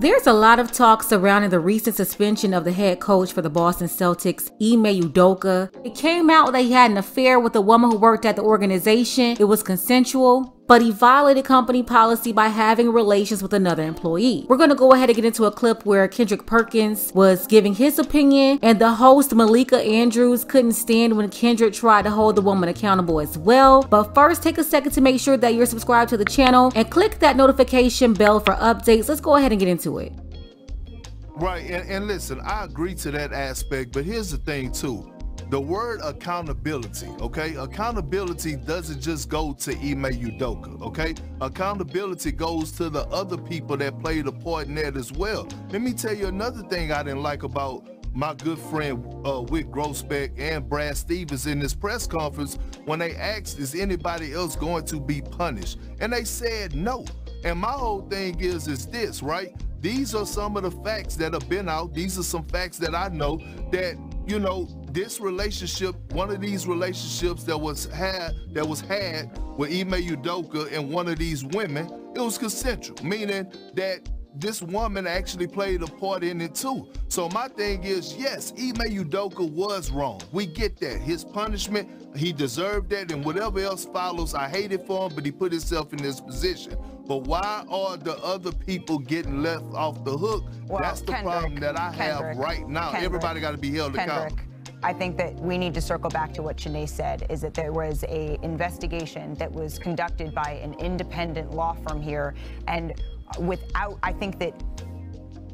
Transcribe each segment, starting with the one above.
There's a lot of talk surrounding the recent suspension of the head coach for the Boston Celtics, Ime Udoka. It came out that he had an affair with a woman who worked at the organization. It was consensual, but he violated company policy by having relations with another employee. We're going to go ahead and get into a clip where Kendrick Perkins was giving his opinion, and the host Malika couldn't stand when Kendrick tried to hold the woman accountable as well. But first, take a second to make sure that you're subscribed to the channel and click that notification bell for updates. Let's go ahead and get into it. Right, and listen, I agree to that aspect, but here's the thing too. The word accountability, okay? Accountability doesn't just go to Ime Udoka, okay? Accountability goes to the other people that played a part in that as well. Let me tell you another thing I didn't like about my good friend Wick Grossbeck and Brad Stevens in this press conference when they asked, is anybody else going to be punished? And they said no. And my whole thing is this, right? These are some of the facts that have been out. These are some facts that I know that, you know, this relationship, one of these relationships that was had with Ime Udoka and one of these women, it was consensual, meaning that this woman actually played a part in it too. So my thing is, yes, Ime Udoka was wrong. We get that. His punishment, he deserved that, and whatever else follows, I hate it for him, but he put himself in this position. But why are the other people getting left off the hook? Well, that's the problem that I have right now. Everybody got to be held accountable. I think that we need to circle back to what Shanae said, is that there was an investigation that was conducted by an independent law firm here, and I think that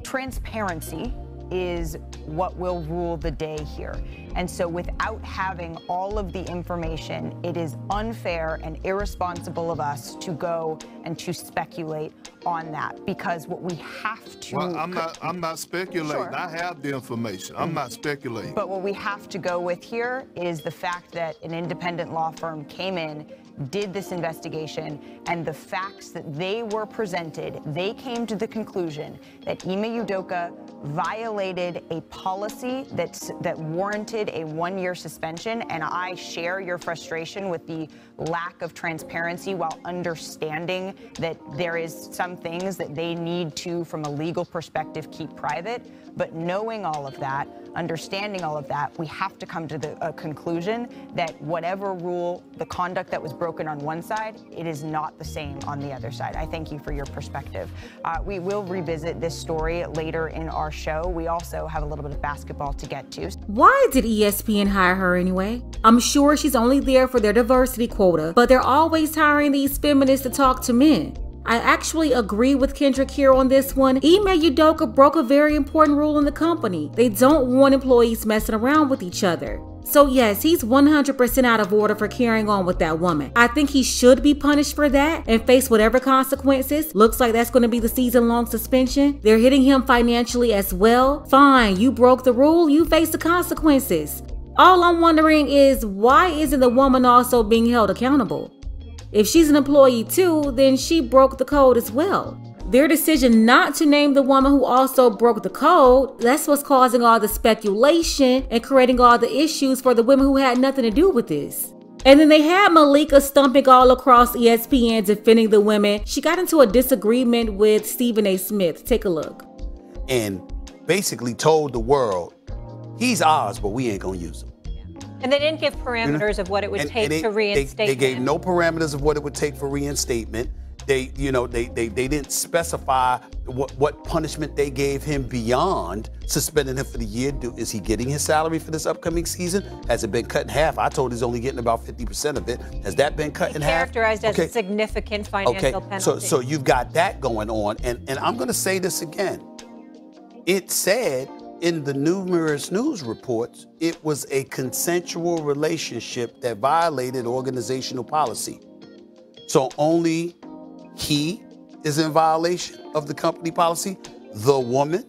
transparency is what will rule the day here. And so without having all of the information, it is unfair and irresponsible of us to go and to speculate on that, because what we have to... Well, I'm not speculating. Sure. I have the information. I'm not speculating. But what we have to go with here is the fact that an independent law firm came in, did this investigation, and the facts that they were presented, they came to the conclusion that Ime Udoka violated a policy that warranted a 1-year suspension. And I share your frustration with the lack of transparency, while understanding that there is some things that they need to, from a legal perspective, keep private. But knowing all of that, understanding all of that, we have to come to the conclusion that whatever rule, the conduct that was broken on one side, it is not the same on the other side. I thank you for your perspective. We will revisit this story later in our show. We also have a little bit of basketball to get to. Why did ESPN hire her anyway? I'm sure she's only there for their diversity quota, but they're always hiring these feminists to talk to men. I actually agree with Kendrick here on this one. Ime Udoka broke a very important rule in the company. They don't want employees messing around with each other. So yes, he's 100% out of order for carrying on with that woman. I think he should be punished for that and face whatever consequences. Looks like that's going to be the season-long suspension. They're hitting him financially as well. Fine, you broke the rule, you face the consequences. All I'm wondering is, why isn't the woman also being held accountable? If she's an employee too, then she broke the code as well. Their decision not to name the woman who also broke the code, that's what's causing all the speculation and creating all the issues for the women who had nothing to do with this. And then they had Malika stumping all across ESPN defending the women. She got into a disagreement with Stephen A. Smith. Take a look. And basically told the world, he's ours, but we ain't gonna use him. And they didn't give parameters of what it would take to reinstate They gave no parameters of what it would take for reinstatement. They didn't specify what punishment they gave him beyond suspending him for the year. Is he getting his salary for this upcoming season? Has it been cut in half? I told he's only getting about 50% of it. Has that been cut in half? Characterized as a significant financial penalty. So you've got that going on. And I'm going to say this again. It said in the numerous news reports, it was a consensual relationship that violated organizational policy. So only he is in violation of the company policy. The woman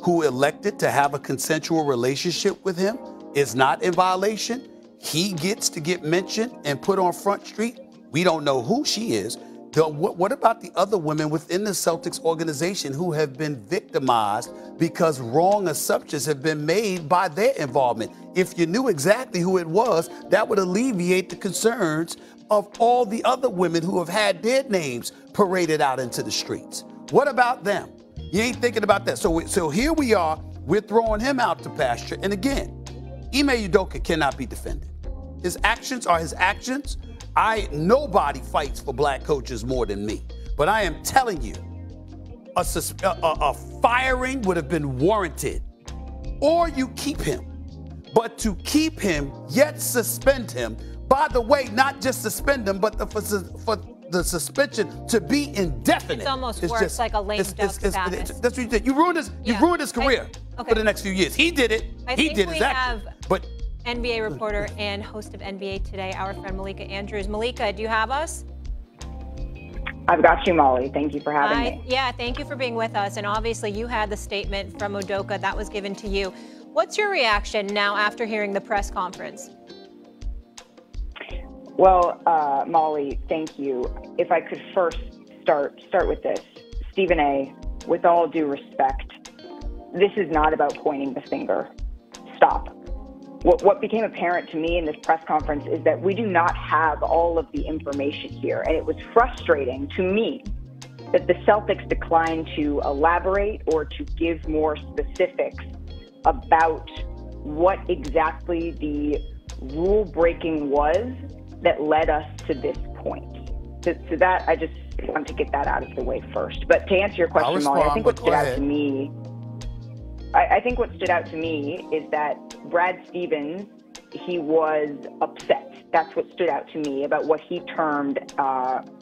who elected to have a consensual relationship with him is not in violation. He gets to get mentioned and put on Front Street. We don't know who she is. What about the other women within the Celtics organization who have been victimized because wrong assumptions have been made by their involvement? If you knew exactly who it was, that would alleviate the concerns of all the other women who have had their names paraded out into the streets. What about them? You ain't thinking about that. So here we are. We're throwing him out to pasture. And again, Ime Udoka cannot be defended. His actions are his actions. Nobody fights for black coaches more than me. But I am telling you, a firing would have been warranted. Or you keep him. But to keep him, yet suspend him, by the way, not just suspend him, but for the suspension to be indefinite. It's almost worse like a lame duck status. That's what you did. You ruined his career for the next few years. He did it. He did his action. But NBA reporter and host of NBA Today, our friend Malika Andrews. Malika, do you have us? I've got you, Molly. Thank you for having me. Yeah, thank you for being with us. And obviously you had the statement from Udoka that was given to you. What's your reaction now after hearing the press conference? Well, Molly, thank you. If I could first start with this. Stephen A., with all due respect, this is not about pointing the finger. Stop. What became apparent to me in this press conference is that we do not have all of the information here. And it was frustrating to me that the Celtics declined to elaborate or to give more specifics about what exactly the rule breaking was that led us to this point. So that, I just want to get that out of the way first. But to answer your question, Molly, I think what stood out to me, I think what stood out to me is that Brad Stevens, he was upset. That's what stood out to me about what he termed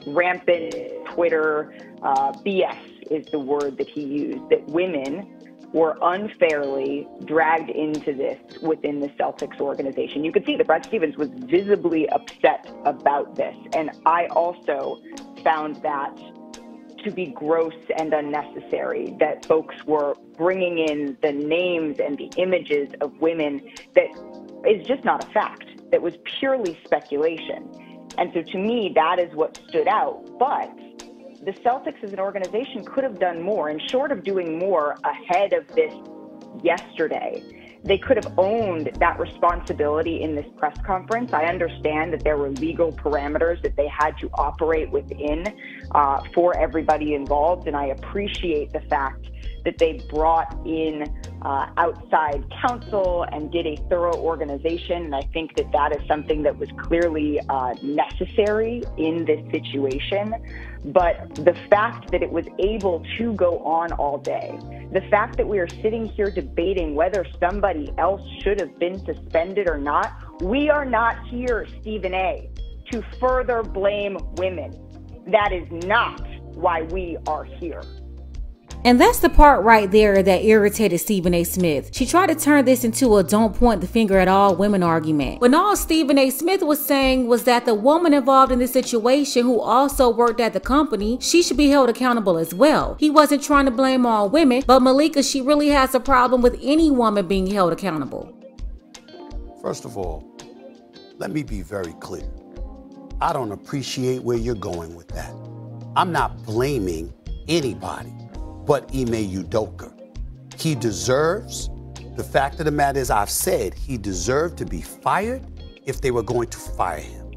rampant Twitter BS is the word that he used, that women were unfairly dragged into this within the Celtics organization. You could see that Brad Stevens was visibly upset about this. And I also found that to be gross and unnecessary, that folks were bringing in the names and the images of women that is just not a fact, that was purely speculation. And so to me, that is what stood out. But the Celtics as an organization could have done more, and short of doing more ahead of this yesterday, they could have owned that responsibility in this press conference. I understand that there were legal parameters that they had to operate within for everybody involved, and I appreciate the fact that they brought in outside counsel and did a thorough organization. And I think that that is something that was clearly necessary in this situation. But the fact that it was able to go on all day, the fact that we are sitting here debating whether somebody else should have been suspended or not, we are not here, Stephen A., to further blame women. That is not why we are here. And that's the part right there that irritated Stephen A. Smith. She tried to turn this into a don't point the finger at all women argument. When all Stephen A. Smith was saying was that the woman involved in this situation who also worked at the company, she should be held accountable as well. He wasn't trying to blame all women, but Malika, she really has a problem with any woman being held accountable. First of all, let me be very clear. I don't appreciate where you're going with that. I'm not blaming anybody but Ime Udoka. He deserves, the fact of the matter is, I've said he deserved to be fired if they were going to fire him.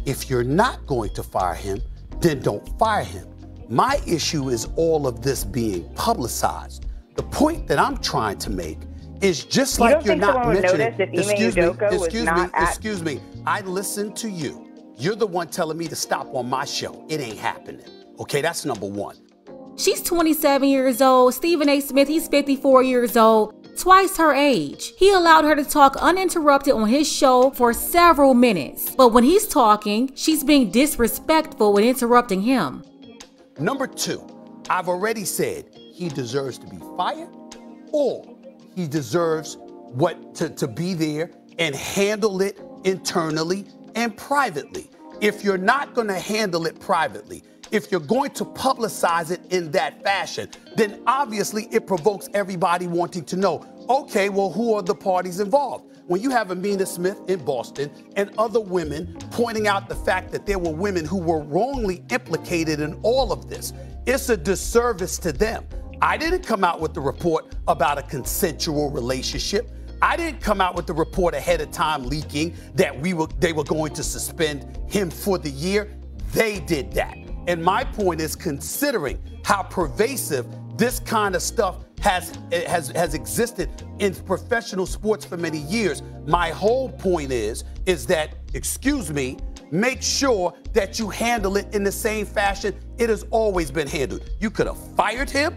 If you're not going to fire him, then don't fire him. My issue is all of this being publicized. The point that I'm trying to make is just like you're not mentioning. Excuse me. I listened to you. You're the one telling me to stop on my show. It ain't happening. Okay, that's number one. She's 27 years old. Stephen A. Smith, he's 54 years old, twice her age. He allowed her to talk uninterrupted on his show for several minutes. But when he's talking, she's being disrespectful when interrupting him. Number two, I've already said he deserves to be fired, or he deserves to be there and handle it internally and privately. If you're not going to handle it privately, if you're going to publicize it in that fashion, then obviously it provokes everybody wanting to know, okay, well, who are the parties involved? When you have Amina Smith in Boston and other women pointing out the fact that there were women who were wrongly implicated in all of this, it's a disservice to them. I didn't come out with the report about a consensual relationship. I didn't come out with the report ahead of time leaking that they were going to suspend him for the year. They did that. And my point is, considering how pervasive this kind of stuff has existed in professional sports for many years. My whole point is that, excuse me, make sure that you handle it in the same fashion it has always been handled. You could have fired him,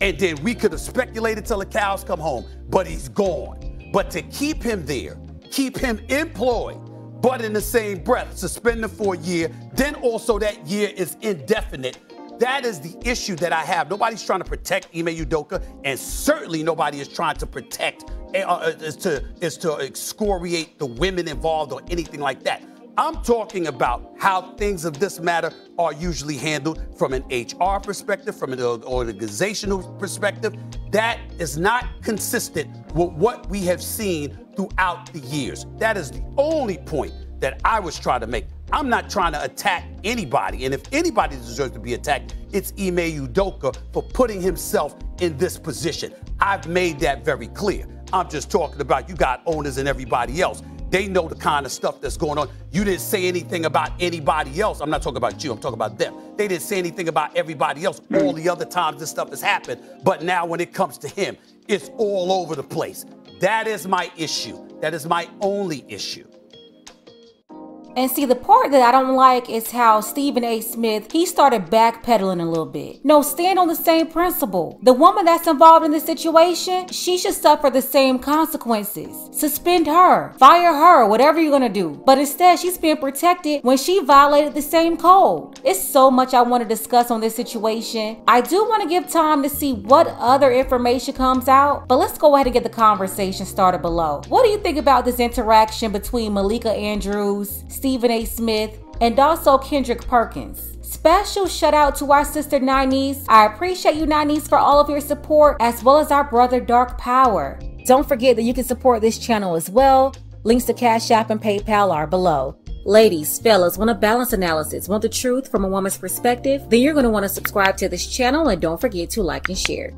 and then we could have speculated till the cows come home, but he's gone. But to keep him there, keep him employed, but in the same breath, suspend him for a year, then also that year is indefinite. That is the issue that I have. Nobody's trying to protect Ime Udoka, and certainly nobody is trying to protect, is to excoriate the women involved or anything like that. I'm talking about how things of this matter are usually handled from an HR perspective, from an organizational perspective. That is not consistent with what we have seen throughout the years. That is the only point that I was trying to make. I'm not trying to attack anybody, and if anybody deserves to be attacked, it's Ime Udoka for putting himself in this position. I've made that very clear. I'm just talking about you got owners and everybody else. They know the kind of stuff that's going on. You didn't say anything about anybody else. I'm not talking about you, I'm talking about them. They didn't say anything about everybody else all the other times this stuff has happened. But now when it comes to him, it's all over the place. That is my issue. That is my only issue. And see, the part that I don't like is how Stephen A. Smith, he started backpedaling a little bit. No, stand on the same principle. The woman that's involved in this situation, she should suffer the same consequences. Suspend her, fire her, whatever you're gonna do. But instead, she's being protected when she violated the same code. It's so much I want to discuss on this situation. I do want to give time to see what other information comes out, but let's go ahead and get the conversation started below. What do you think about this interaction between Malika Andrews, Stephen A. Smith, and also Kendrick Perkins? Special shout out to our sister Ninese. I appreciate you, Ninese, for all of your support, as well as our brother Dark Power. Don't forget that you can support this channel as well. Links to Cash App and PayPal are below. Ladies, fellas, want a balanced analysis, want the truth from a woman's perspective? Then you're going to want to subscribe to this channel, and don't forget to like and share.